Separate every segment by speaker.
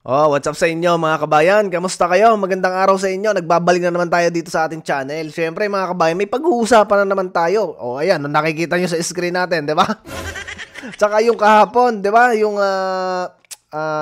Speaker 1: Oh, what's up sa inyo mga kabayan? Kamusta kayo? Magandang araw sa inyo. Nagbabalik na naman tayo dito sa ating channel. Siyempre mga kabayan, may pag-uusapan na naman tayo. Oh, ayan, nakikita nyo sa screen natin, di ba? Tsaka yung kahapon, di ba? Yung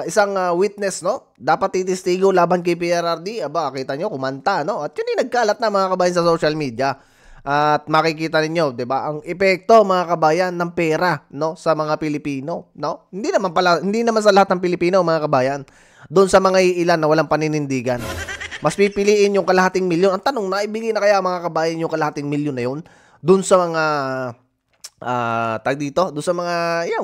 Speaker 1: isang witness, no? Dapat titistigo laban kay PRRD. Aba, kita nyo, kumanta, no? At yun yung nagkalat na mga kabayan sa social media. At makikita ninyo, 'di ba, ang epekto mga kabayan ng pera, no, sa mga Pilipino, no? Hindi naman sa lahat ng Pilipino mga kabayan. Doon sa mga ilan na walang paninindigan. Mas pipiliin yung kalahating milyon. Ang tanong, naibigay na kaya mga kabayan yung kalahating milyon na yun doon sa mga doon sa mga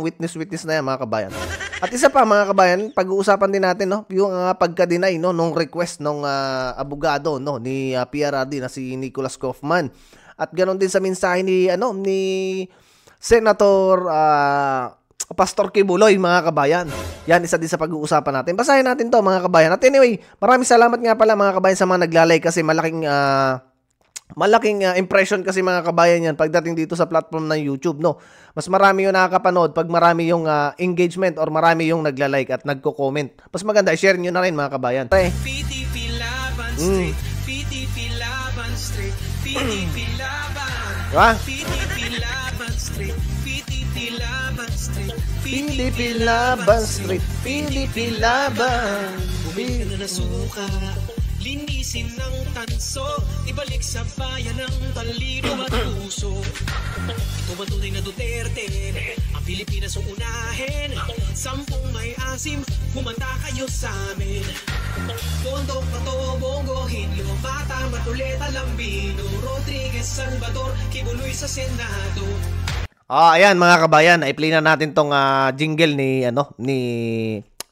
Speaker 1: witness na yan mga kabayan. At isa pa mga kabayan, pag-uusapan din natin, no, yung pagka-deny, no, nung request nung abogado, no, ni PRRD na si Nicholas Kaufman. At ganoon din sa mensahe ni Senator Pastor Kibuloy mga kabayan. Yan, isa din sa pag-uusapan natin. Basahin natin 'to mga kabayan. At anyway, maraming salamat nga pala mga kabayan sa mga naglalay kasi malaking impression kasi mga kabayan yan pagdating dito sa platform ng YouTube, no. Mas marami yung nakakapanood pag marami yung engagement or marami yung nagla-like at nagko-comment. Mas maganda i-share niyo na rin mga kabayan.
Speaker 2: PDP Laban Street, PDP Laban Street, PDP Laban, PDP Laban Street, PDP Laban Street,
Speaker 1: PDP Laban Street, PDP Laban.
Speaker 2: Bumili na suka, linisin ng tanso, ibalik sa bayan ng talino at puso. Ito ba tunay na Duterte? Ang Pilipinas ang unahin. 10 may asim, humanda kayo sa amin. Bondok, Pato, Bongo, Hinlo, Bata, Matuleta, Lambino, Rodriguez, Salvador, Kibuloy sa Senado.
Speaker 1: Ayan mga kabayan, i-play na natin tong jingle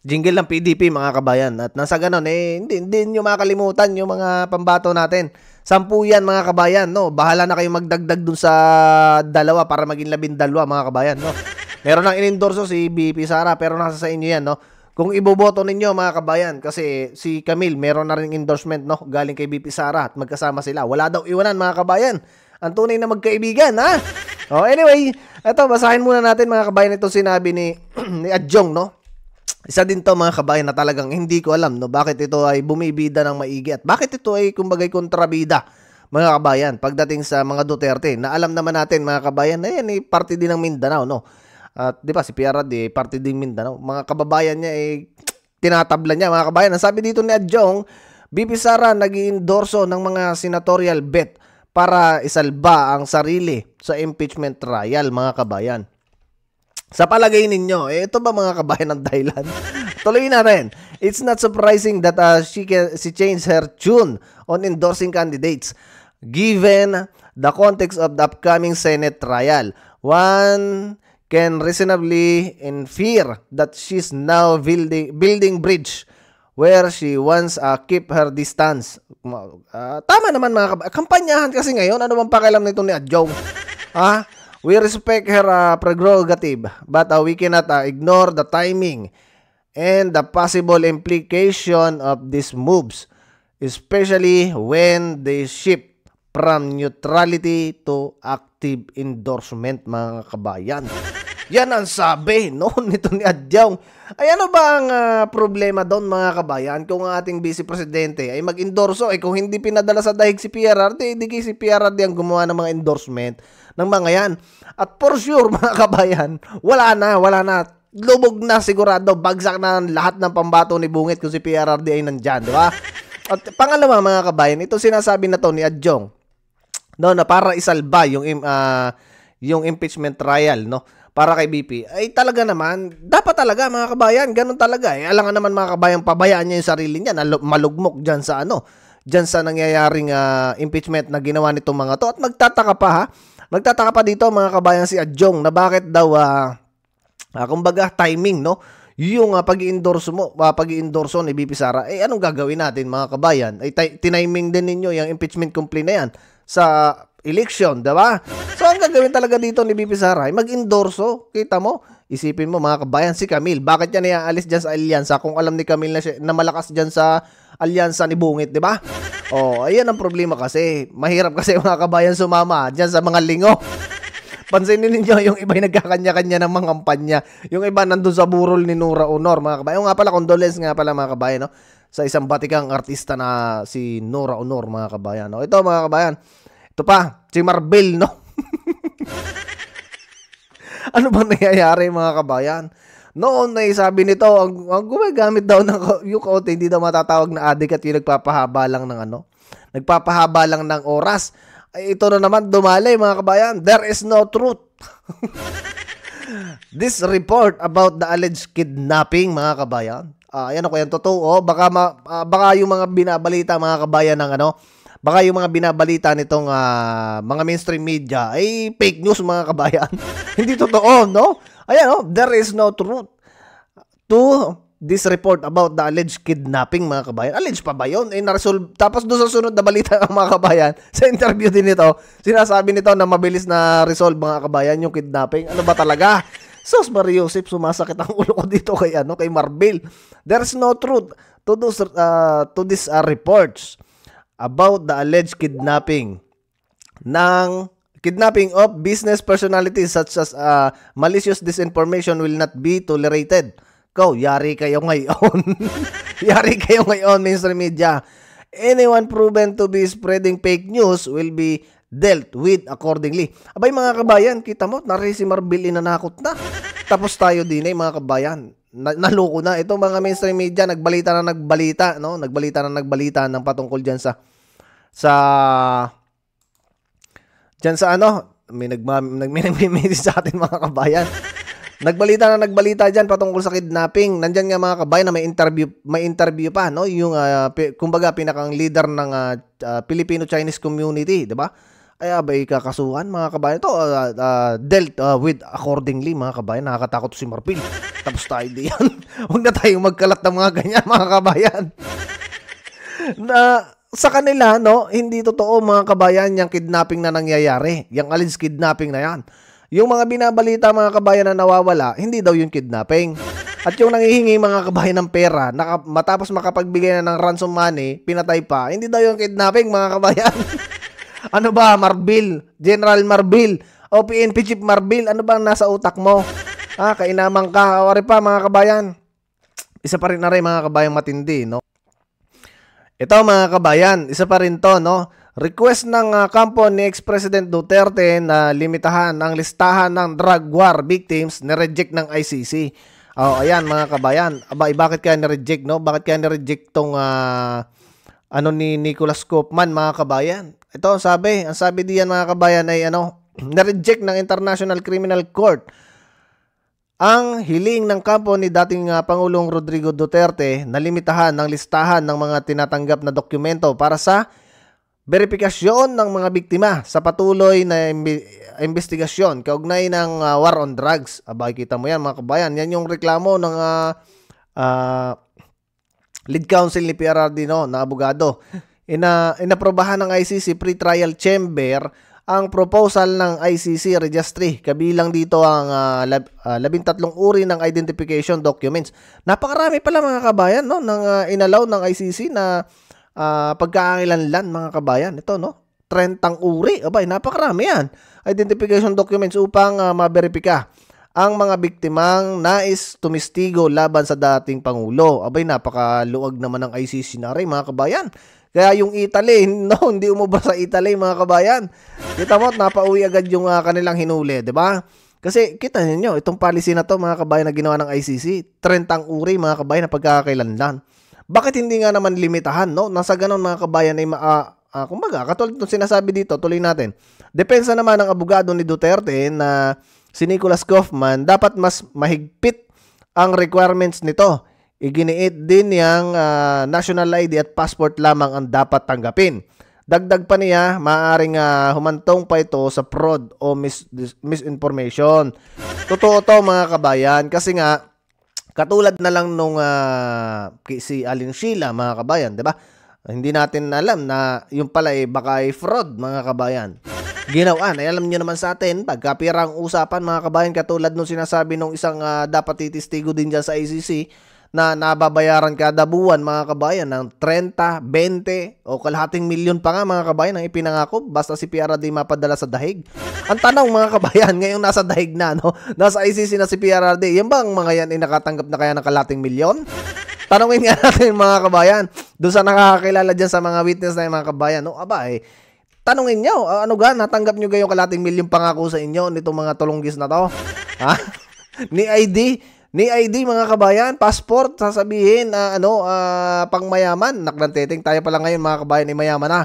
Speaker 1: jingle ng PDP mga kabayan. At nasa ganon, hindi nyo makalimutan yung mga pambato natin. 10 yan mga kabayan, no? Bahala na kayong magdagdag dun sa 2 para maging 12 mga kabayan, no? Meron nang inendorso si BP Sara pero nasa sa inyo yan, no? Kung iboboto ninyo mga kabayan, kasi si Camille meron na rin endorsement, no? Galing kay BP Sara at magkasama sila. Wala daw iwanan mga kabayan. Ang tunay na magkaibigan, ha? Oh, anyway, eto, basahin muna natin mga kabayan itong sinabi ni Adjong, no? Isa din to mga kabayan na talagang hindi ko alam, no, bakit ito ay bumibida ng maigi at bakit ito ay kumbagay kontrabida mga kabayan pagdating sa mga Duterte na alam naman natin mga kabayan na yan parte din ng Mindanao, no. At di ba si PRRD parte din Mindanao, mga kababayan niya tinatabla niya mga kabayan. Ang sabi dito ni Adjong, BP Sara nag-iendorso ng mga senatorial bet para isalba ang sarili sa impeachment trial mga kabayan. Sa palagay ninyo, ito ba mga kabayan ang dahilan? Tuloy na rin. It's not surprising that she changed her tune on endorsing candidates given the context of the upcoming Senate trial. One can reasonably infer that she's now building bridge where she once keep her distance. Tama naman mga kabayan. Kampanyahan kasi ngayon. Ano bang pakialam nito ni Adjong? We respect her prerogative, but we cannot ignore the timing and the possible implication of these moves, especially when they shift from neutrality to active endorsement mga kabayan. Yan ang sabi, no, nito ni Adjong. Ay ano ba ang problema doon mga kabayan kung ang ating vice presidente ay mag-endorso? Kung hindi pinadala sa dahig si PRRD, hindi si PRRD ang gumawa ng mga endorsement ng mga yan. At for sure mga kabayan, wala na. Lubog na sigurado, bagsak na lahat ng pambato ni Bungit kung si PRRD ay nandyan, di ba? At pangalawa mga kabayan, ito sinasabi na to ni Adjong, no, na para isalba yung impeachment trial, no, para kay BP, ay talaga naman, dapat talaga mga kabayan, ganun talaga. Alam nga naman mga kabayan, pabayaan niya yung sarili niya na malugmok dyan sa nangyayaring impeachment na ginawa nitong mga to. At magtataka pa dito mga kabayan si Adjong na bakit daw, kumbaga timing, no, yung pag-i-endorso ni BP Sara, anong gagawin natin mga kabayan? Tiniming din ninyo yung impeachment complaint na yan sa election, diba? So, ang gagawin talaga dito ni BP Sara ay mag-endorso. Kita mo? Isipin mo mga kabayan, si Camille, bakit yan iaalis dyan sa alyansa kung alam ni Camille na malakas dyan sa alyansa ni Bungit, diba? Ayan ang problema kasi. Mahirap kasi mga kabayan sumama dyan sa mga lingo. Pansinin ninyo, yung iba nagkakanya-kanya ng mga kampanya. Yung iba nandun sa burol ni Nora Honor, mga kabayan. Nga pala, condolence nga pala mga kabayan, no? Sa isang batikang artista na si Nora Honor, mga kabayan. No? Ito, mga kabayan. Ito pa, si Marbil, no? Ano bang nangyayari, mga kabayan? Noon na sabi nito, ang gumagamit daw ng yung kote, hindi daw matatawag na adik at yung nagpapahaba lang ng ano. Nagpapahaba lang ng oras. Ay, ito na naman dumali, mga kabayan. There is no truth. This report about the alleged kidnapping, mga kabayan. Ayan ako, yan totoo. Baka yung mga binabalita, mga kabayan, ng ano, baka yung mga binabalita nitong mga mainstream media ay fake news, mga kabayan. Hindi totoo, no? Ayan, oh, there is no truth to this report about the alleged kidnapping, mga kabayan. Alleged pa ba yun? Na-resolve. Tapos doon sa sunod na balita ng mga kabayan, sa interview din nito, sinasabi nito na mabilis na resolve, mga kabayan, yung kidnapping. Ano ba talaga? Sus, Mariusip, sumasakit ang ulo ko dito kay Marbil. There's no truth to these reports about the alleged kidnapping of business personalities such as malicious disinformation will not be tolerated. Yari kayo ngayon. Yari kayo ngayon, mainstream media. Anyone proven to be spreading fake news will be dealt with accordingly. Abay, mga kabayan, kita mo, si Marbil inanakot na. Tapos tayo din mga kabayan. Naloko na. Ito mga mainstream media, nagbalita, no? Nagbalita ng patungkol dyan sa ano, may nagme-message sa atin, mga kabayan. Nagbalita dyan patungkol sa kidnapping. Nandyan nga, mga kabayan, na may interview pa, no? Yung kumbaga pinakang leader ng Filipino-Chinese community, 'di ba? Ay abay kakasuhan, mga kabayan. Ito dealt with accordingly, mga kabayan. Nakakatakot si Marbil. Tapos tayo diyan. Huwag na tayong magkalat ng mga ganyan, mga kabayan. Na sa kanila, no, hindi totoo, mga kabayan, yung kidnapping na nangyayari. Yung alleged kidnapping na yan. Yung mga binabalita, mga kabayan, na nawawala, hindi daw yung kidnapping. At yung nangihingi, mga kabayan, ng pera, matapos makapagbigay na ng ransom money, pinatay pa, hindi daw yung kidnapping, mga kabayan. Ano ba, Marbil? General Marbil? O PNP Chief Marbil? Ano ba nasa utak mo? Kainamang ka. Awari pa, mga kabayan. Isa pa rin na rin, mga kabayan, matindi, no? Ito, mga kabayan, isa pa rin to, no? Request ng kampo ni ex-President Duterte na limitahan ang listahan ng drug war victims ni-reject ng ICC. Ayan, mga kabayan. Bakit kaya ni-reject, no? Bakit kaya ni-reject tong ni Nicholas Koopman, mga kabayan? Ito, ang sabi diyan, mga kabayan, ay na-reject ng International Criminal Court ang hiling ng kampo ni dating Pangulong Rodrigo Duterte na limitahan ng listahan ng mga tinatanggap na dokumento para sa verifikasyon ng mga biktima sa patuloy na investigasyon kaugnay ng war on drugs. Kita mo yan, mga kabayan. Yan yung reklamo ng lead counsel ni PRRD, no, na abogado. Inaprobahan ng ICC pre-trial chamber ang proposal ng ICC registry. Kabilang dito ang 13 uri ng identification documents. Napakarami pala, mga kabayan, no, ng inalaw ng ICC na pagkakakilanlan, mga kabayan. Ito, no, 30 uri. Napakarami yan. Identification documents upang maberipika ang mga biktimang nais tumistigo laban sa dating Pangulo. Napakaluwag naman ng ICC na rin, mga kabayan. Kaya yung Italy, no, hindi umubra sa Italy, mga kabayan. Kita mo, napauwi agad yung kanilang hinuli, di ba? Kasi kita niyo, itong policy na to, mga kabayan, na ginawa ng ICC, 30 uri, mga kabayan, na pagkakakilanlan. Bakit hindi nga naman limitahan, no? Nasa ganon, mga kabayan, ay kumbaga, katulad itong sinasabi dito, tuloy natin. Depensa naman ng abogado ni Duterte na si Nicholas Koopman, dapat mas mahigpit ang requirements nito. Iginiit din niyang national ID at passport lamang ang dapat tanggapin. Dagdag pa niya, maaaring humantong pa ito sa fraud o misinformation. Totoo to, mga kabayan, kasi nga katulad na lang nung si Alin Sheila, mga kabayan, 'di ba? Hindi natin alam na yung pala baka fraud, mga kabayan. Ginawaan, alam niyo naman sa atin, pagka pera ang usapan, mga kabayan, katulad nung sinasabi nung isang dapat titistigo din dyan sa ICC, na nababayaran kada buwan mga kabayan ng 30, 20 o kalahating milyon pa nga mga kabayan ang ipinangako basta si PRRD mapadala sa dahig. Ang tanong mga kabayan, ngayong nasa dahig na, no? Nasa ICC na si PRRD, yan ba ang mga yan ay nakatanggap na kaya ng kalahating milyon? Tanungin nga natin mga kabayan, doon sa nakakakilala dyan sa mga witness na yung mga kabayan, no? Aba tanungin nyo, ano ga, natanggap nyo gayong kalahating milyon pangako sa inyo nitong mga tulunggis na to? Ha? Ni ID mga kabayan, passport, sasabihin pangmayaman. Naklanteting tayo pala ngayon mga kabayan ay mayaman na.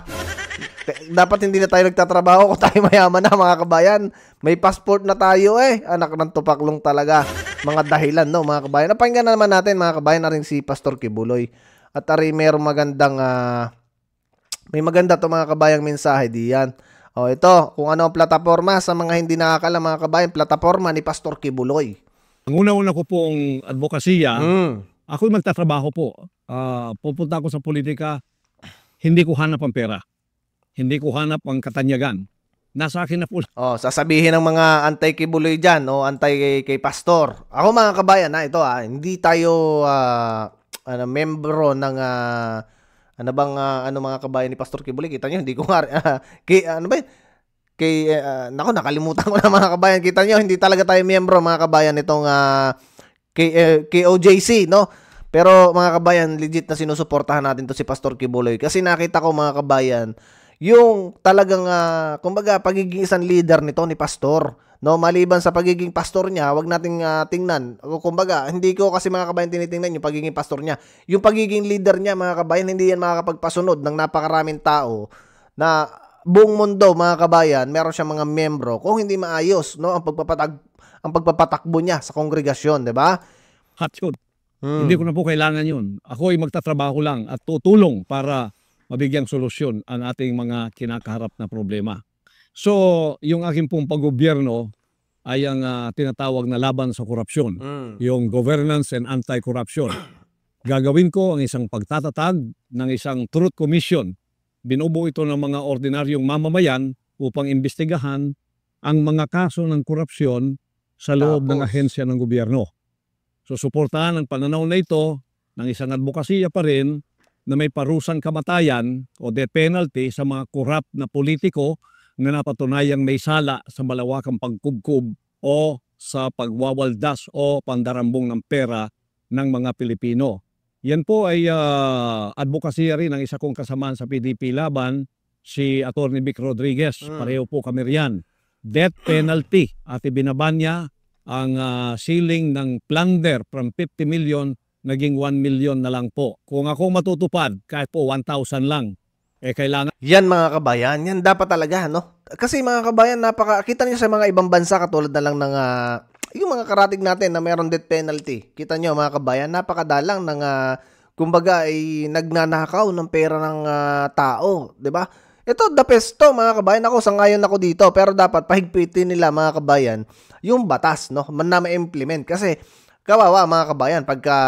Speaker 1: Dapat hindi na tayo nagtatrabaho kung tayo mayaman na mga kabayan. May passport na tayo Anak ng tupaklong talaga. Mga dahilan no mga kabayan. Napakinggan na naman natin mga kabayan na rin si Pastor Kibuloy. At ari mayroong magandang may maganda to mga kabayang mensahe diyan. Ito, kung ano ang plataforma sa mga hindi nakakala mga kabayan, plataforma ni Pastor Kibuloy.
Speaker 3: Ang una-una ko pong advokasya, ako'y magtatrabaho po. Pupunta ako sa politika, hindi ko hanap ang pera. Hindi ko hanap ang katanyagan. Nasa akin na po.
Speaker 1: Sasabihin ng mga anti-Kibuloy dyan o anti kay Pastor. Ako mga kabayan, ito hindi tayo membro ng mga kabayan ni Pastor Kibuloy. Kita nyo, hindi ko nga, nakalimutan ko na mga kabayan. Kita nyo, hindi talaga tayo miyembro mga kabayan itong KOJC, no? Pero mga kabayan, legit na sinusuportahan natin to si Pastor Kibuloy. Kasi nakita ko mga kabayan, yung talagang, kumbaga, pagiging isang leader nito ni Pastor. No, maliban sa pagiging pastor niya, wag nating tingnan. Kumbaga, hindi ko kasi mga kabayan tinitingnan yung pagiging pastor niya. Yung pagiging leader niya, mga kabayan, hindi yan makakapagpasunod ng napakaraming tao na buong mundo mga kabayan, meron siyang mga membro kung hindi maayos no ang pagpapatakbo niya sa kongregasyon, 'di ba?
Speaker 3: Hot yun. Hindi ko na po kailangan yun. Ako ay magtatrabaho lang at tutulong para mabigyang solusyon ang ating mga kinakaharap na problema. So, yung aking pong paggobyerno ay ang tinatawag na laban sa korupsyon. Yung governance and anti-corruption. Gagawin ko ang isang pagtatatag ng isang truth commission. Binubuo ito ng mga ordinaryong mamamayan upang imbestigahan ang mga kaso ng korupsyon sa loob ng ahensya ng gobyerno. So, suportahan ang pananaw na ito ng isang advokasya pa rin na may parusang kamatayan o death penalty sa mga korap na politiko na napatunayang may sala sa malawakang pagkubkub o sa pagwawaldas o pandarambong ng pera ng mga Pilipino. Yan po ay advokasya rin ng isa kong kasamaan sa PDP laban, si Atty. Vic Rodriguez. Pareho po kami riyan. Death penalty at ibinaban niya ang ceiling ng plunder from 50 million naging 1 million na lang po. Kung ako matutupad, kahit po 1,000 lang, kailangan.
Speaker 1: Yan mga kabayan, yan dapat talaga, no? Kasi mga kabayan, kita niyo sa mga ibang bansa katulad na lang ng yung mga karatig natin na mayroon death penalty. Kita niyo mga kabayan, napakadalang ng kumbaga ay nagnanakaw ng pera ng tao, 'di ba? Ito the best to mga kabayan. Ako sangayon ako dito, pero dapat pahigpitin nila mga kabayan yung batas, no? Na ma-implement kasi kawawa mga kabayan pagka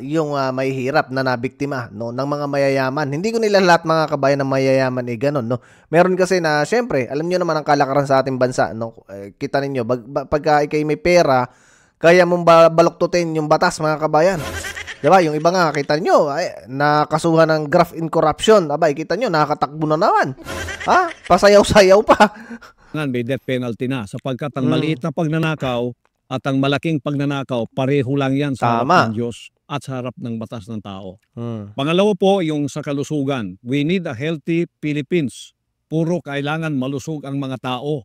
Speaker 1: yung may hirap na nabiktima no ng mga mayayaman. Hindi ko nila lahat mga kabayan na mayayaman ganun, no. Meron kasi na syempre, alam niyo naman ang kalakaran sa ating bansa, no. Kita ninyo pagka ikay may pera, kaya mong baluktutin yung batas mga kabayan. 'Di ba? Yung iba nga kita niyo nakasuhan ng graft in corruption. Abay, kita niyo nakakatakbo na naman. Pasayaw-sayaw pa.
Speaker 3: May death penalty na sapagkat ang maliit na pagnanakaw at ang malaking pagnanakaw, pareho lang yan sa harap ng Diyos at sa harap ng batas ng tao. Pangalawa po, yung sa kalusugan. We need a healthy Philippines. Puro kailangan malusog ang mga tao.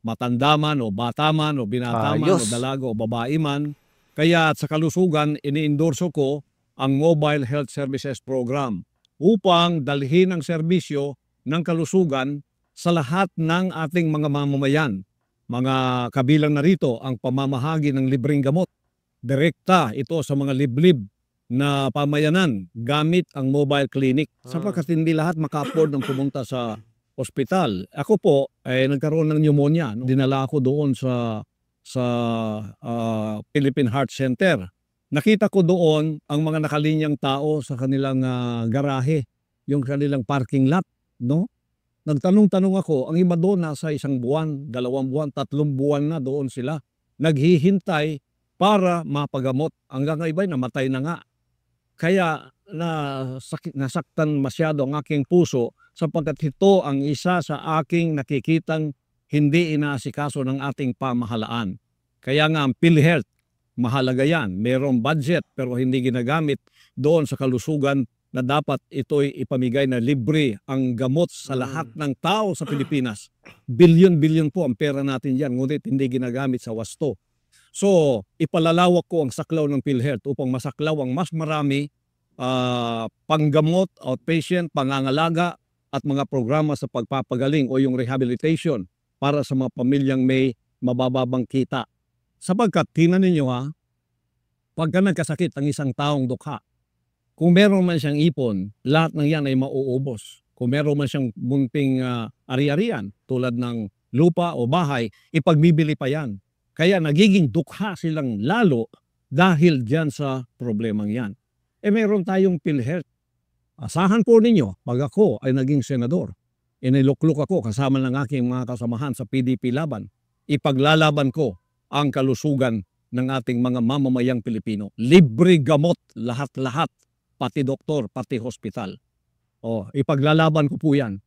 Speaker 3: Matanda man o bata man o binata man o dalaga o babae man. Kaya sa kalusugan, ini-endorso ko ang Mobile Health Services Program upang dalhin ang serbisyo ng kalusugan sa lahat ng ating mga mamamayan. Mga kabilang na rito ang pamamahagi ng libreng gamot. Direkta ito sa mga liblib na pamayanan gamit ang mobile clinic sapagkat hindi lahat maka-afford ng pumunta sa ospital. Ako po ay nagkaroon ng pneumonia. Dinala ako doon sa Philippine Heart Center. Nakita ko doon ang mga nakalinyang tao sa kanilang garahe, yung kanilang parking lot, no? Nagtanong-tanong ako, ang iba doon nasa 1 buwan, 2 buwan, 3 buwan na doon sila. Naghihintay para mapagamot. Hanggang iba namatay na nga. Kaya nasaktan masyado ang aking puso sapagkat ito ang isa sa aking nakikitang hindi inaasikaso ng ating pamahalaan. Kaya nga ang PhilHealth, mahalaga yan. Merong budget pero hindi ginagamit doon sa kalusugan na dapat ito'y ipamigay na libre ang gamot sa lahat ng tao sa Pilipinas. Bilyon-bilyon po ang pera natin yan, ngunit hindi ginagamit sa wasto. So, ipalalawak ko ang saklaw ng PhilHealth upang masaklaw ang mas marami panggamot, outpatient, pangangalaga at mga programa sa pagpapagaling o yung rehabilitation para sa mga pamilyang may mabababang kita. Sapagkat, tingnan ninyo pagka nagkasakit ang isang taong dukha, kung meron man siyang ipon, lahat ng yan ay mauubos. Kung meron man siyang munting ari-arian tulad ng lupa o bahay, ipagbibili pa yan. Kaya nagiging dukha silang lalo dahil dyan sa problemang yan. Meron tayong PhilHealth. Asahan po ninyo, pag ako ay naging senador, inilukluk ako kasama ng aking mga kasamahan sa PDP laban, ipaglalaban ko ang kalusugan ng ating mga mamamayang Pilipino. Libre gamot, lahat-lahat, pati doktor, pati hospital. Ipaglalaban ko po yan.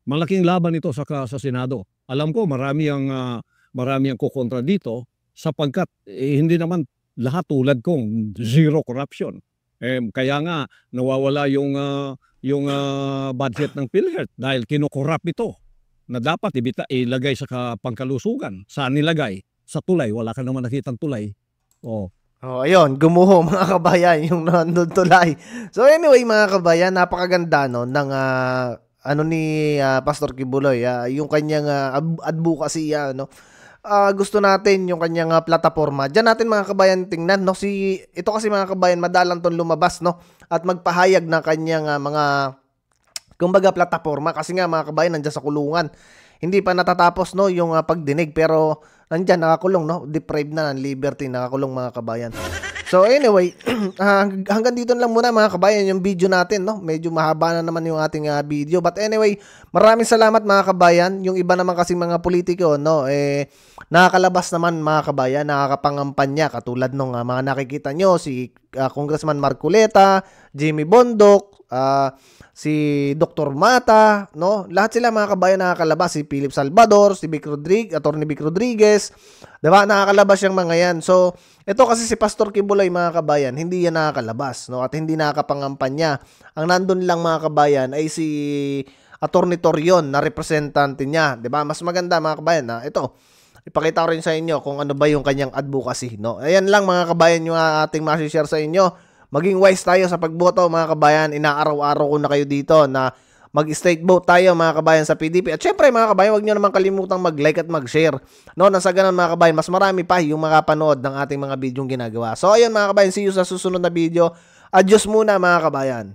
Speaker 3: Malaking laban ito sa Senado. Alam ko marami ang kukontra dito sapagkat hindi naman lahat tulad kong zero corruption. Kaya nga nawawala yung budget ng PhilHealth dahil kinukorap ito na dapat ilagay sa pangkalusugan. Saan nilagay? Sa tulay. Wala ka naman nakitang tulay.
Speaker 1: Ayun, gumuho mga kabayan yung nandun tulay. So anyway mga kabayan, napakaganda ng ni Pastor Kibuloy, yung kanyang advocacy gusto natin yung kanyang plataforma. Diyan natin mga kabayan tingnan ito kasi mga kabayan madalang tong lumabas at magpahayag ng kanyang mga kumbaga plataforma kasi nga mga kabayan nandiyan sa kulungan. Hindi pa natatapos yung pagdinig pero nandiyan nakakulong deprived na ng liberty, nakakulong mga kabayan. So anyway, hanggang dito lang muna mga kabayan yung video natin, Medyo mahaba na naman yung ating video. But anyway, maraming salamat mga kabayan. Yung iba naman kasi mga politiko, nakakalabas naman mga kabayan, nakakapangampanya katulad nung mga nakikita nyo, si Congressman Marcoleta, Jimmy Bondok, si Dr. Mata, Lahat sila mga kabayan nakakalabas, si Philip Salvador, si Attorney Vic Rodriguez, diba? Nakakalabas yung mga yan. So, ito kasi si Pastor Kibuloy mga kabayan, hindi yan nakakalabas, at hindi nakakapangampanya. Ang nandun lang mga kabayan ay si Attorney Torion na representante niya, diba? Mas maganda mga kabayan ito, ipakita ko rin sa inyo kung ano ba yung kanyang advocacy, Ayan lang mga kabayan yung ating masishare sa inyo. Maging wise tayo sa pagboto mga kabayan. Inaaraw-araw ko na kayo dito na mag-straight vote tayo mga kabayan sa PDP. At syempre mga kabayan, huwag nyo naman kalimutang mag-like at mag-share. Nang sa ganun mga kabayan, mas marami pa yung makapanood ng ating mga bidyong ginagawa. So ayun mga kabayan, see you sa susunod na video. Adios muna mga kabayan.